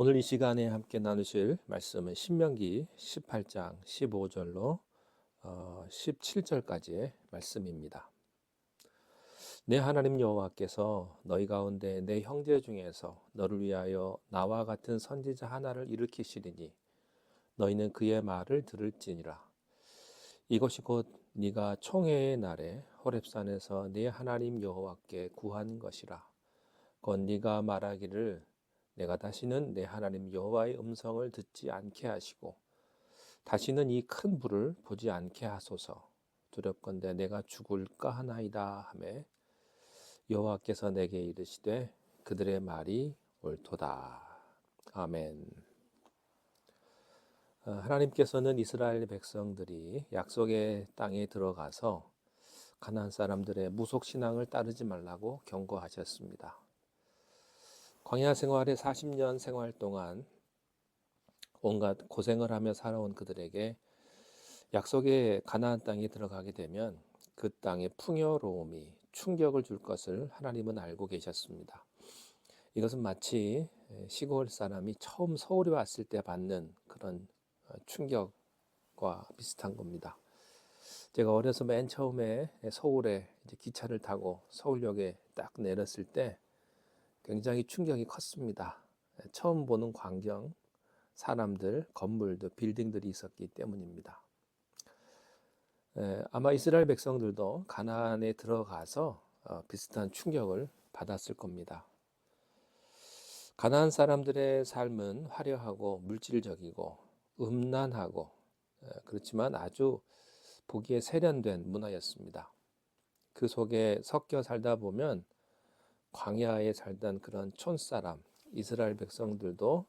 오늘 이 시간에 함께 나누실 말씀은 신명기 18장 15절로 17절까지의 말씀입니다. 내 하나님 여호와께서 너희 가운데 내 형제 중에서 너를 위하여 나와 같은 선지자 하나를 일으키시리니 너희는 그의 말을 들을지니라. 이것이 곧 네가 총회의 날에 호렙산에서 네 하나님 여호와께 구한 것이라. 곧 네가 말하기를 내가 다시는 내 하나님 여호와의 음성을 듣지 않게 하시고 다시는 이 큰 불을 보지 않게 하소서. 두렵건대 내가 죽을까 하나이다 하매 여호와께서 내게 이르시되 그들의 말이 옳도다. 아멘. 하나님께서는 이스라엘 백성들이 약속의 땅에 들어가서 가나안 사람들의 무속 신앙을 따르지 말라고 경고하셨습니다. 광야 생활의 40년 생활 동안 온갖 고생을 하며 살아온 그들에게 약속의 가나안 땅에 들어가게 되면 그 땅의 풍요로움이 충격을 줄 것을 하나님은 알고 계셨습니다. 이것은 마치 시골 사람이 처음 서울에 왔을 때 받는 그런 충격과 비슷한 겁니다. 제가 어려서 맨 처음에 서울에 이제 기차를 타고 서울역에 딱 내렸을 때 굉장히 충격이 컸습니다. 처음 보는 광경, 사람들, 건물들, 빌딩들이 있었기 때문입니다. 아마 이스라엘 백성들도 가나안에 들어가서 비슷한 충격을 받았을 겁니다. 가나안 사람들의 삶은 화려하고 물질적이고 음란하고 그렇지만 아주 보기에 세련된 문화였습니다. 그 속에 섞여 살다 보면 광야에 살던 그런 촌사람, 이스라엘 백성들도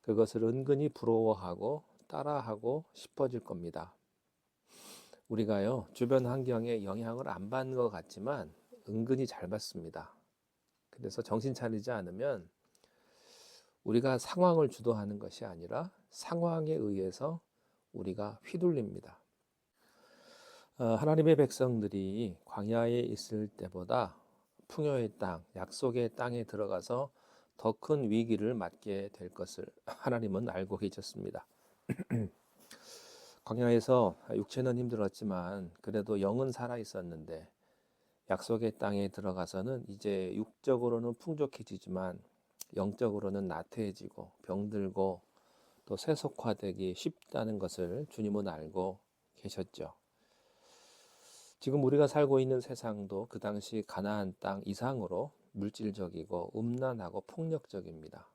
그것을 은근히 부러워하고 따라하고 싶어질 겁니다. 우리가요, 주변 환경에 영향을 안 받는 것 같지만 은근히 잘 받습니다. 그래서 정신 차리지 않으면 우리가 상황을 주도하는 것이 아니라 상황에 의해서 우리가 휘둘립니다. 하나님의 백성들이 광야에 있을 때보다 풍요의 땅, 약속의 땅에 들어가서 더 큰 위기를 맞게 될 것을 하나님은 알고 계셨습니다. 광야에서 육체는 힘들었지만 그래도 영은 살아 있었는데 약속의 땅에 들어가서는 이제 육적으로는 풍족해지지만 영적으로는 나태해지고 병들고 또 세속화되기 쉽다는 것을 주님은 알고 계셨죠. 지금 우리가 살고 있는 세상도 그 당시 가나안 땅 이상으로 물질적이고 음란하고 폭력적입니다.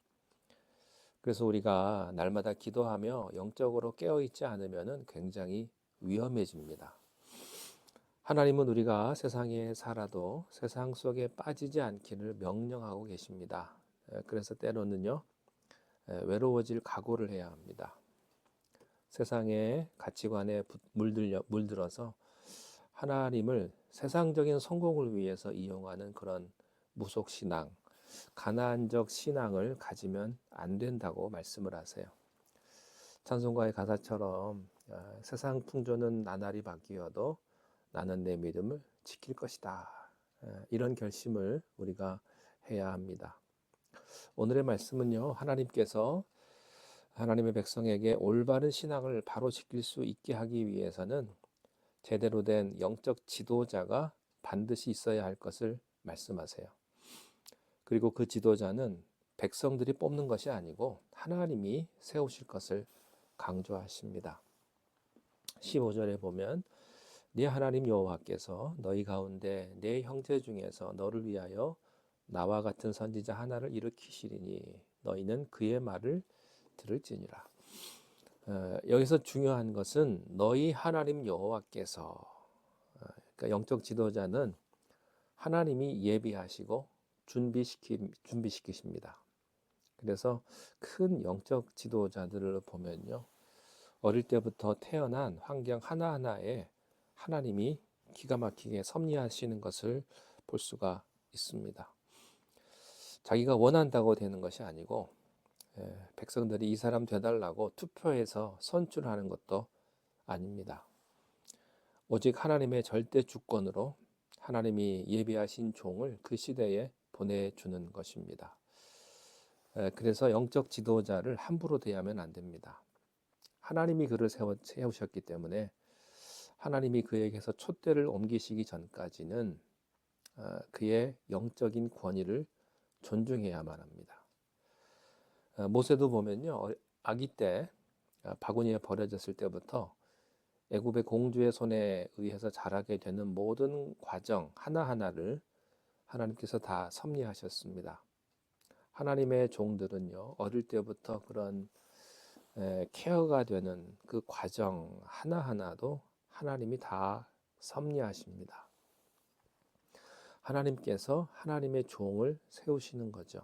그래서 우리가 날마다 기도하며 영적으로 깨어있지 않으면 굉장히 위험해집니다. 하나님은 우리가 세상에 살아도 세상 속에 빠지지 않기를 명령하고 계십니다. 그래서 때로는요, 외로워질 각오를 해야 합니다. 세상의 가치관에 물들어서 하나님을 세상적인 성공을 위해서 이용하는 그런 무속신앙, 가나안적 신앙을 가지면 안 된다고 말씀을 하세요. 찬송가의 가사처럼 세상 풍조는 나날이 바뀌어도 나는 내 믿음을 지킬 것이다. 이런 결심을 우리가 해야 합니다. 오늘의 말씀은요, 하나님께서 하나님의 백성에게 올바른 신앙을 바로 지킬 수 있게 하기 위해서는 제대로 된 영적 지도자가 반드시 있어야 할 것을 말씀하세요. 그리고 그 지도자는 백성들이 뽑는 것이 아니고 하나님이 세우실 것을 강조하십니다. 15절에 보면 네 하나님 여호와께서 너희 가운데 네 형제 중에서 너를 위하여 나와 같은 선지자 하나를 일으키시리니 너희는 그의 말을 들을지니라. 여기서 중요한 것은 너희 하나님 여호와께서, 그러니까 영적 지도자는 하나님이 예비하시고 준비시키십니다. 그래서 큰 영적 지도자들을 보면요, 어릴 때부터 태어난 환경 하나하나에 하나님이 기가 막히게 섭리하시는 것을 볼 수가 있습니다. 자기가 원한다고 되는 것이 아니고 백성들이 이 사람 되달라고 투표해서 선출하는 것도 아닙니다. 오직 하나님의 절대 주권으로 하나님이 예비하신 종을 그 시대에 보내주는 것입니다. 그래서 영적 지도자를 함부로 대하면 안 됩니다. 하나님이 그를 세우셨기 때문에 하나님이 그에게서 촛대를 옮기시기 전까지는 그의 영적인 권위를 존중해야만 합니다. 모세도 보면요, 아기 때 바구니에 버려졌을 때부터 애굽의 공주의 손에 의해서 자라게 되는 모든 과정 하나하나를 하나님께서 다 섭리하셨습니다. 하나님의 종들은요, 어릴 때부터 그런 케어가 되는 그 과정 하나하나도 하나님이 다 섭리하십니다. 하나님께서 하나님의 종을 세우시는 거죠.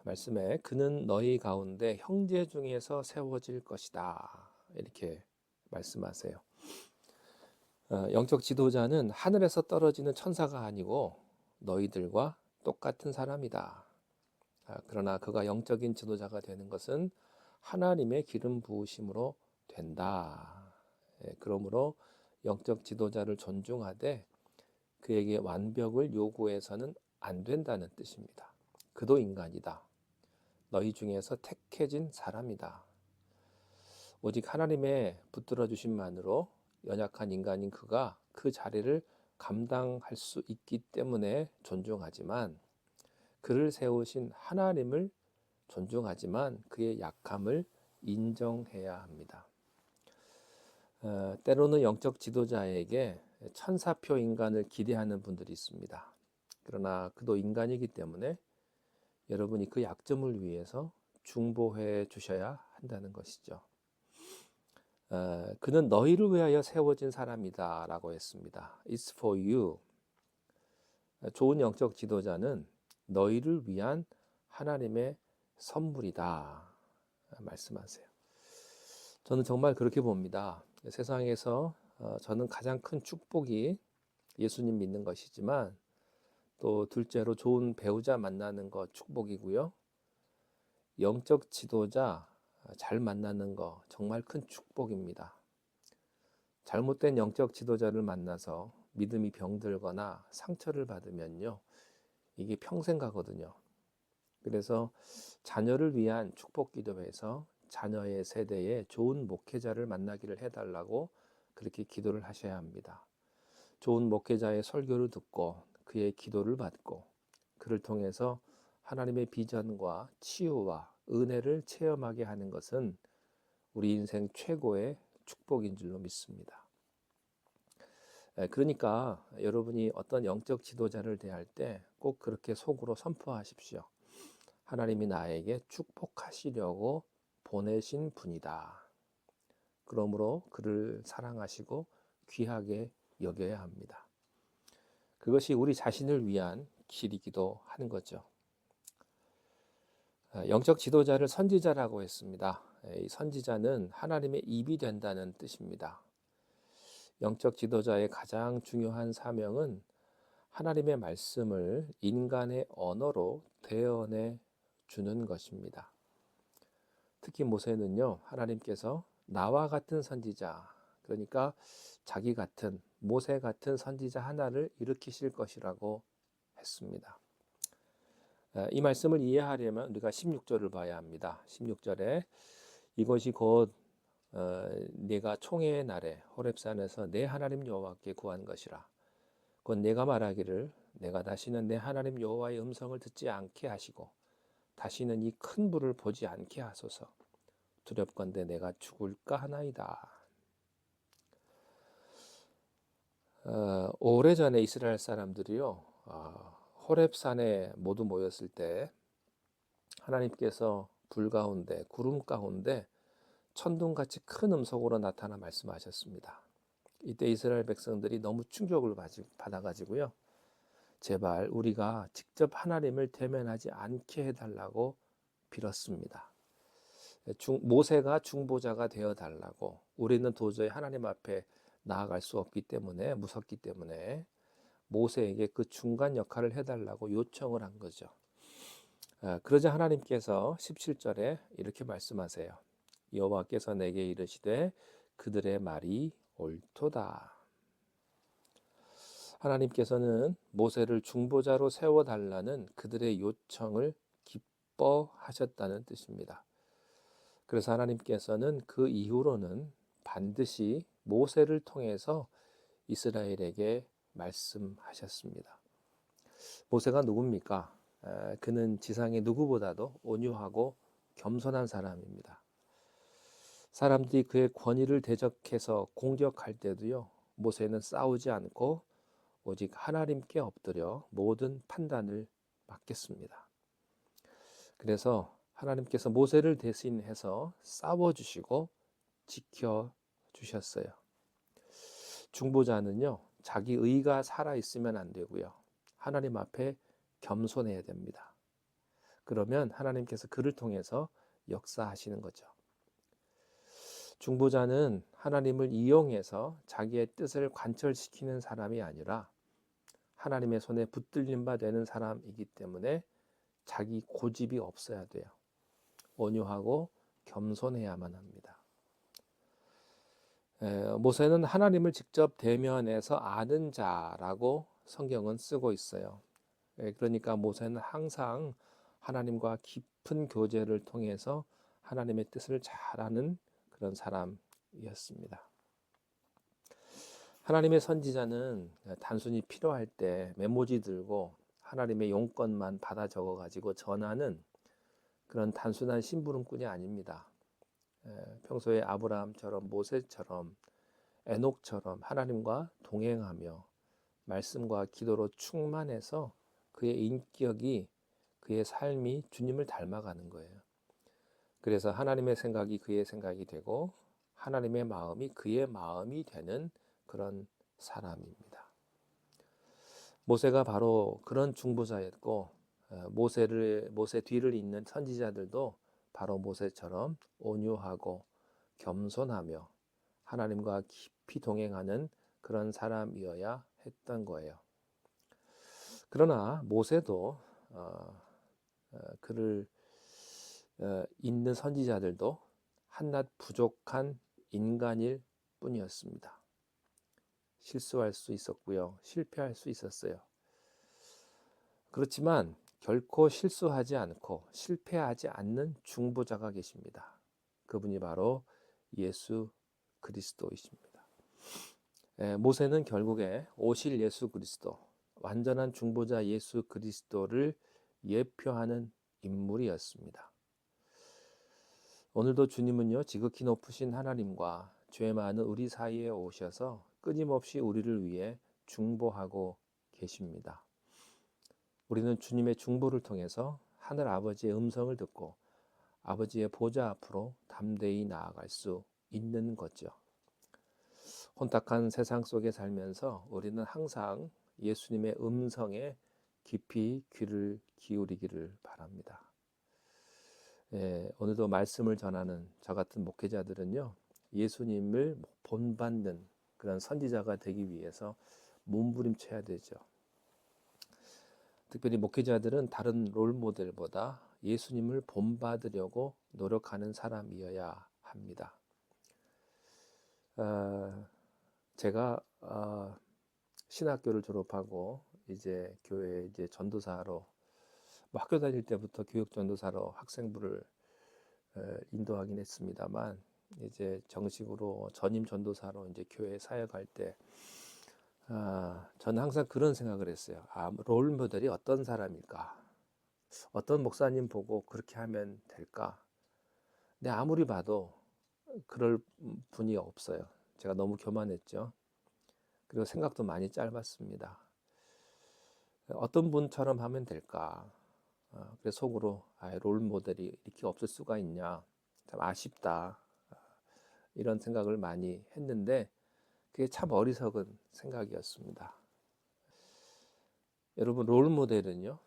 말씀에 그는 너희 가운데 형제 중에서 세워질 것이다. 이렇게 말씀하세요. 영적 지도자는 하늘에서 떨어지는 천사가 아니고 너희들과 똑같은 사람이다. 그러나 그가 영적인 지도자가 되는 것은 하나님의 기름 부으심으로 된다. 그러므로 영적 지도자를 존중하되 그에게 완벽을 요구해서는 안 된다는 뜻입니다. 그도 인간이다. 너희 중에서 택해진 사람이다. 오직 하나님의 붙들어 주심만으로 연약한 인간인 그가 그 자리를 감당할 수 있기 때문에 존중하지만 그를 세우신 하나님을 존중하지만 그의 약함을 인정해야 합니다. 때로는 영적 지도자에게 천사표 인간을 기대하는 분들이 있습니다. 그러나 그도 인간이기 때문에 여러분이 그 약점을 위해서 중보해 주셔야 한다는 것이죠. 그는 너희를 위하여 세워진 사람이다 라고 했습니다. It's for you. 좋은 영적 지도자는 너희를 위한 하나님의 선물이다 말씀하세요. 저는 정말 그렇게 봅니다. 세상에서 저는 가장 큰 축복이 예수님 믿는 것이지만 또 둘째로 좋은 배우자 만나는 것 축복이고요. 영적 지도자 잘 만나는 거 정말 큰 축복입니다. 잘못된 영적 지도자를 만나서 믿음이 병들거나 상처를 받으면요. 이게 평생 가거든요. 그래서 자녀를 위한 축복 기도에서 자녀의 세대에 좋은 목회자를 만나기를 해달라고 그렇게 기도를 하셔야 합니다. 좋은 목회자의 설교를 듣고 그의 기도를 받고 그를 통해서 하나님의 비전과 치유와 은혜를 체험하게 하는 것은 우리 인생 최고의 축복인 줄로 믿습니다. 그러니까 여러분이 어떤 영적 지도자를 대할 때 꼭 그렇게 속으로 선포하십시오. 하나님이 나에게 축복하시려고 보내신 분이다. 그러므로 그를 사랑하시고 귀하게 여겨야 합니다. 그것이 우리 자신을 위한 길이기도 하는 거죠. 영적 지도자를 선지자라고 했습니다. 이 선지자는 하나님의 입이 된다는 뜻입니다. 영적 지도자의 가장 중요한 사명은 하나님의 말씀을 인간의 언어로 대언해 주는 것입니다. 특히 모세는요, 하나님께서 나와 같은 선지자, 그러니까 자기 같은 모세 같은 선지자 하나를 일으키실 것이라고 했습니다. 이 말씀을 이해하려면 우리가 16절을 봐야 합니다. 16절에 이것이 곧 네가 총회의 날에 호렙산에서 내 하나님 여호와께 구한 것이라. 곧 내가 말하기를 내가 다시는 내 하나님 여호와의 음성을 듣지 않게 하시고 다시는 이 큰 불을 보지 않게 하소서. 두렵건대 내가 죽을까 하나이다. 오래전에 이스라엘 사람들이요, 호렙산에 모두 모였을 때 하나님께서 불 가운데 구름 가운데 천둥같이 큰 음성으로 나타나 말씀하셨습니다. 이때 이스라엘 백성들이 너무 충격을 받아가지고요, 제발 우리가 직접 하나님을 대면하지 않게 해달라고 빌었습니다. 모세가 중보자가 되어 달라고. 우리는 도저히 하나님 앞에 나아갈 수 없기 때문에, 무섭기 때문에 모세에게 그 중간 역할을 해달라고 요청을 한 거죠. 그러자 하나님께서 17절에 이렇게 말씀하세요. 여호와께서 내게 이르시되 그들의 말이 옳도다. 하나님께서는 모세를 중보자로 세워달라는 그들의 요청을 기뻐하셨다는 뜻입니다. 그래서 하나님께서는 그 이후로는 반드시 모세를 통해서 이스라엘에게 말씀하셨습니다. 모세가 누굽니까? 그는 지상의 누구보다도 온유하고 겸손한 사람입니다. 사람들이 그의 권위를 대적해서 공격할 때도요, 모세는 싸우지 않고 오직 하나님께 엎드려 모든 판단을 맡겼습니다. 그래서 하나님께서 모세를 대신해서 싸워주시고 지켜주셨어요. 중보자는요, 자기 의가 살아있으면 안 되고요, 하나님 앞에 겸손해야 됩니다. 그러면 하나님께서 그를 통해서 역사하시는 거죠. 중보자는 하나님을 이용해서 자기의 뜻을 관철시키는 사람이 아니라 하나님의 손에 붙들림 바 되는 사람이기 때문에 자기 고집이 없어야 돼요. 온유하고 겸손해야만 합니다. 모세는 하나님을 직접 대면해서 아는 자라고 성경은 쓰고 있어요. 그러니까 모세는 항상 하나님과 깊은 교제를 통해서 하나님의 뜻을 잘 아는 그런 사람이었습니다. 하나님의 선지자는 단순히 필요할 때 메모지 들고 하나님의 용건만 받아 적어 가지고 전하는 그런 단순한 심부름꾼이 아닙니다. 평소에 아브라함처럼 모세처럼 에녹처럼 하나님과 동행하며 말씀과 기도로 충만해서 그의 인격이, 그의 삶이 주님을 닮아가는 거예요. 그래서 하나님의 생각이 그의 생각이 되고 하나님의 마음이 그의 마음이 되는 그런 사람입니다. 모세가 바로 그런 중보자였고, 모세 뒤를 잇는 선지자들도 바로 모세처럼 온유하고 겸손하며 하나님과 깊이 동행하는 그런 사람이어야 했던 거예요. 그러나 모세도 그를 잇는 선지자들도 한낱 부족한 인간일 뿐이었습니다. 실수할 수 있었고요, 실패할 수 있었어요. 그렇지만 결코 실수하지 않고 실패하지 않는 중보자가 계십니다. 그분이 바로 예수 그리스도이십니다. 모세는 결국에 오실 예수 그리스도, 완전한 중보자 예수 그리스도를 예표하는 인물이었습니다. 오늘도 주님은요, 지극히 높으신 하나님과 죄 많은 우리 사이에 오셔서 끊임없이 우리를 위해 중보하고 계십니다. 우리는 주님의 중보를 통해서 하늘 아버지의 음성을 듣고 아버지의 보좌 앞으로 담대히 나아갈 수 있는 거죠. 혼탁한 세상 속에 살면서 우리는 항상 예수님의 음성에 깊이 귀를 기울이기를 바랍니다. 오늘도 말씀을 전하는 저 같은 목회자들은요, 예수님을 본받는 그런 선지자가 되기 위해서 몸부림쳐야 되죠. 특별히 목회자들은 다른 롤 모델보다 예수님을 본받으려고 노력하는 사람이어야 합니다. 제가 신학교를 졸업하고 이제 교회 이제 전도사로, 학교 다닐 때부터 교육 전도사로 학생부를 인도하긴 했습니다만, 이제 정식으로 전임 전도사로 이제 교회 사역할 때 저는 항상 그런 생각을 했어요. 롤 모델이 어떤 사람일까? 어떤 목사님 보고 그렇게 하면 될까? 근데 아무리 봐도 그럴 분이 없어요. 제가 너무 교만했죠. 그리고 생각도 많이 짧았습니다. 어떤 분처럼 하면 될까? 그래서 속으로 롤 모델이 이렇게 없을 수가 있냐? 참 아쉽다. 이런 생각을 많이 했는데 그게 참 어리석은 생각이었습니다. 여러분, 롤 모델은요,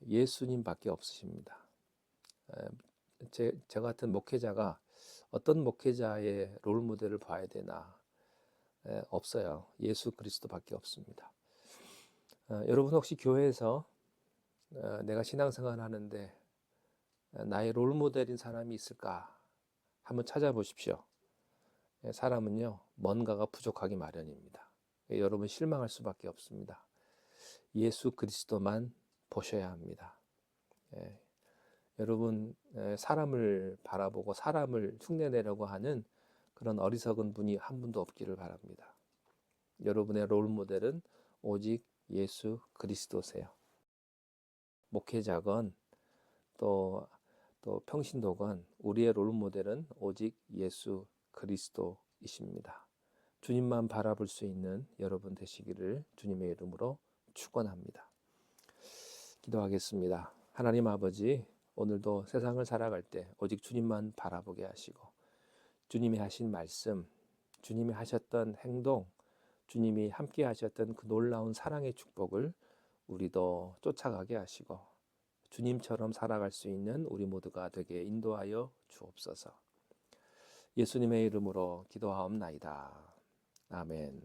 예수님밖에 없으십니다. 저 같은 목회자가 어떤 목회자의 롤 모델을 봐야 되나? 없어요. 예수 그리스도밖에 없습니다. 여러분 혹시 교회에서 내가 신앙생활 하는데 나의 롤 모델인 사람이 있을까? 한번 찾아보십시오. 사람은요, 뭔가가 부족하기 마련입니다. 여러분 실망할 수밖에 없습니다. 예수 그리스도만 보셔야 합니다. 예, 여러분 사람을 바라보고 사람을 흉내내려고 하는 그런 어리석은 분이 한 분도 없기를 바랍니다. 여러분의 롤 모델은 오직 예수 그리스도세요. 목회자건 또 평신도건 우리의 롤 모델은 오직 예수 그리스도이십니다. 주님만 바라볼 수 있는 여러분 되시기를 주님의 이름으로 축원합니다. 기도하겠습니다. 하나님 아버지, 오늘도 세상을 살아갈 때 오직 주님만 바라보게 하시고 주님이 하신 말씀, 주님이 하셨던 행동, 주님이 함께 하셨던 그 놀라운 사랑의 축복을 우리도 쫓아가게 하시고 주님처럼 살아갈 수 있는 우리 모두가 되게 인도하여 주옵소서. 예수님의 이름으로 기도하옵나이다. 아멘.